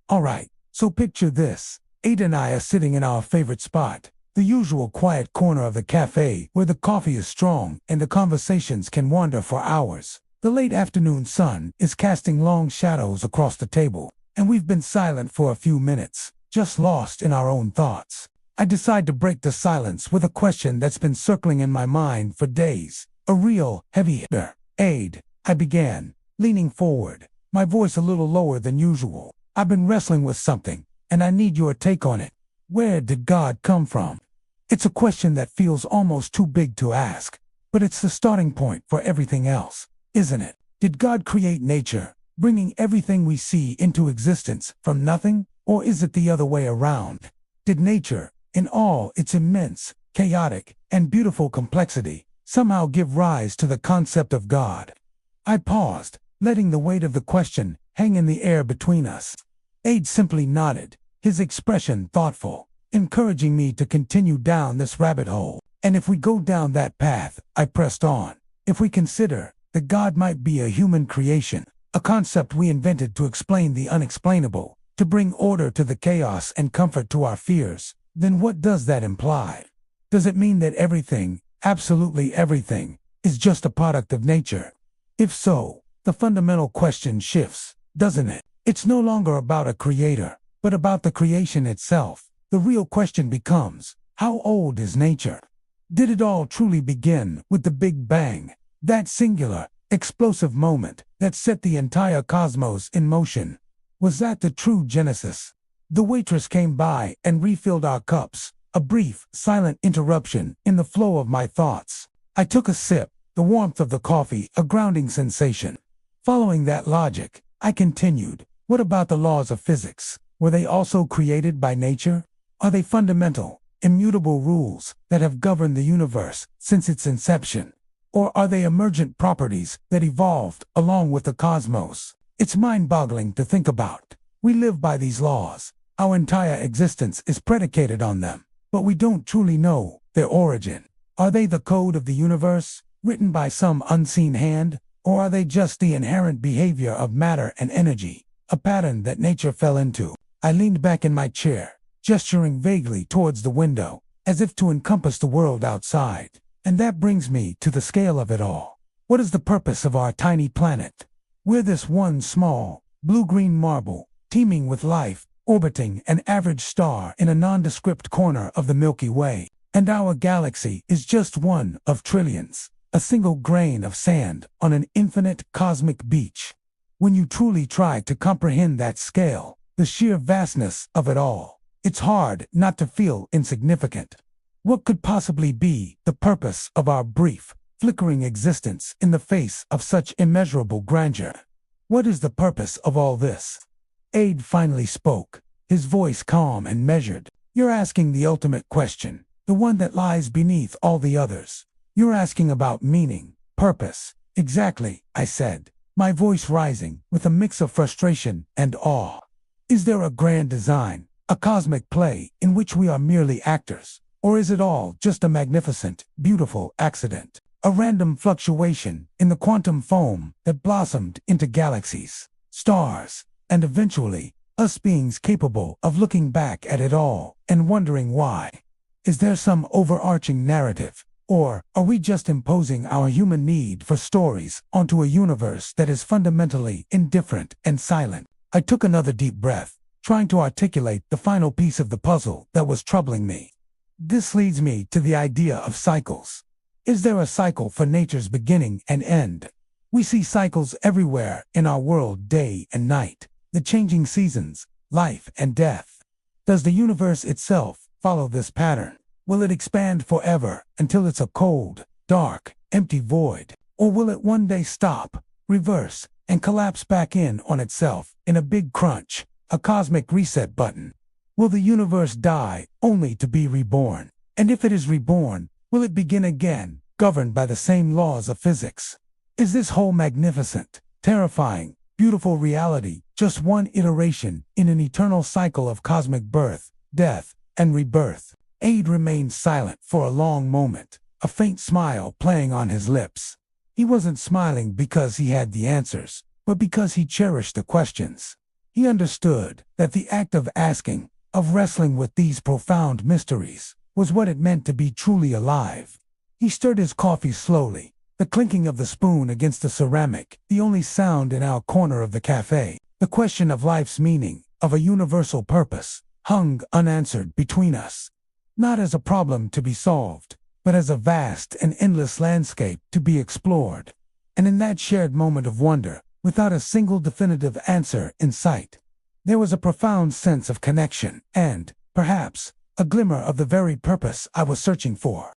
Alright, so picture this. Ada and I are sitting in our favorite spot, the usual quiet corner of the cafe where the coffee is strong and the conversations can wander for hours. The late afternoon sun is casting long shadows across the table, and we've been silent for a few minutes, just lost in our own thoughts. I decide to break the silence with a question that's been circling in my mind for days. A real heavy hitter. Ade, I began, leaning forward, my voice a little lower than usual. I've been wrestling with something, and I need your take on it. Where did God come from? It's a question that feels almost too big to ask, but it's the starting point for everything else, isn't it? Did God create nature, bringing everything we see into existence from nothing, or is it the other way around? Did nature, in all its immense, chaotic, and beautiful complexity, somehow give rise to the concept of God? I paused, letting the weight of the question hang in the air between us. Ade simply nodded, his expression thoughtful, encouraging me to continue down this rabbit hole. And if we go down that path, I pressed on, if we consider that God might be a human creation, a concept we invented to explain the unexplainable, to bring order to the chaos and comfort to our fears, then what does that imply? Does it mean that everything, absolutely everything, is just a product of nature? If so, the fundamental question shifts, doesn't it? It's no longer about a creator, but about the creation itself. The real question becomes, how old is nature? Did it all truly begin with the Big Bang, that singular, explosive moment that set the entire cosmos in motion? Was that the true genesis? The waitress came by and refilled our cups, a brief, silent interruption in the flow of my thoughts. I took a sip, the warmth of the coffee a grounding sensation. Following that logic, I continued, what about the laws of physics? Were they also created by nature? Are they fundamental, immutable rules that have governed the universe since its inception? Or are they emergent properties that evolved along with the cosmos? It's mind-boggling to think about. We live by these laws. Our entire existence is predicated on them, but we don't truly know their origin. Are they the code of the universe, written by some unseen hand? Or are they just the inherent behavior of matter and energy, a pattern that nature fell into? I leaned back in my chair, gesturing vaguely towards the window, as if to encompass the world outside. And that brings me to the scale of it all. What is the purpose of our tiny planet? We're this one small, blue-green marble, teeming with life, orbiting an average star in a nondescript corner of the Milky Way. And our galaxy is just one of trillions, a single grain of sand on an infinite cosmic beach. When you truly try to comprehend that scale, the sheer vastness of it all, it's hard not to feel insignificant. What could possibly be the purpose of our brief, flickering existence in the face of such immeasurable grandeur? What is the purpose of all this? Ade finally spoke, his voice calm and measured. You're asking the ultimate question, the one that lies beneath all the others. You're asking about meaning, purpose. Exactly, I said, my voice rising with a mix of frustration and awe. Is there a grand design, a cosmic play in which we are merely actors? Or is it all just a magnificent, beautiful accident? A random fluctuation in the quantum foam that blossomed into galaxies, stars, and eventually, us beings capable of looking back at it all and wondering why? Is there some overarching narrative? Or are we just imposing our human need for stories onto a universe that is fundamentally indifferent and silent? I took another deep breath, trying to articulate the final piece of the puzzle that was troubling me. This leads me to the idea of cycles. Is there a cycle for nature's beginning and end? We see cycles everywhere in our world, day and night, the changing seasons, life and death. Does the universe itself follow this pattern? Will it expand forever until it's a cold, dark, empty void? Or will it one day stop, reverse, and collapse back in on itself in a big crunch, a cosmic reset button? Will the universe die only to be reborn? And if it is reborn, will it begin again, governed by the same laws of physics? Is this whole magnificent, terrifying, beautiful reality just one iteration in an eternal cycle of cosmic birth, death, and rebirth? Ade remained silent for a long moment, a faint smile playing on his lips. He wasn't smiling because he had the answers, but because he cherished the questions. He understood that the act of asking, of wrestling with these profound mysteries, was what it meant to be truly alive. He stirred his coffee slowly, the clinking of the spoon against the ceramic, the only sound in our corner of the cafe. The question of life's meaning, of a universal purpose, hung unanswered between us. Not as a problem to be solved, but as a vast and endless landscape to be explored. And in that shared moment of wonder, without a single definitive answer in sight, there was a profound sense of connection and, perhaps, a glimmer of the very purpose I was searching for.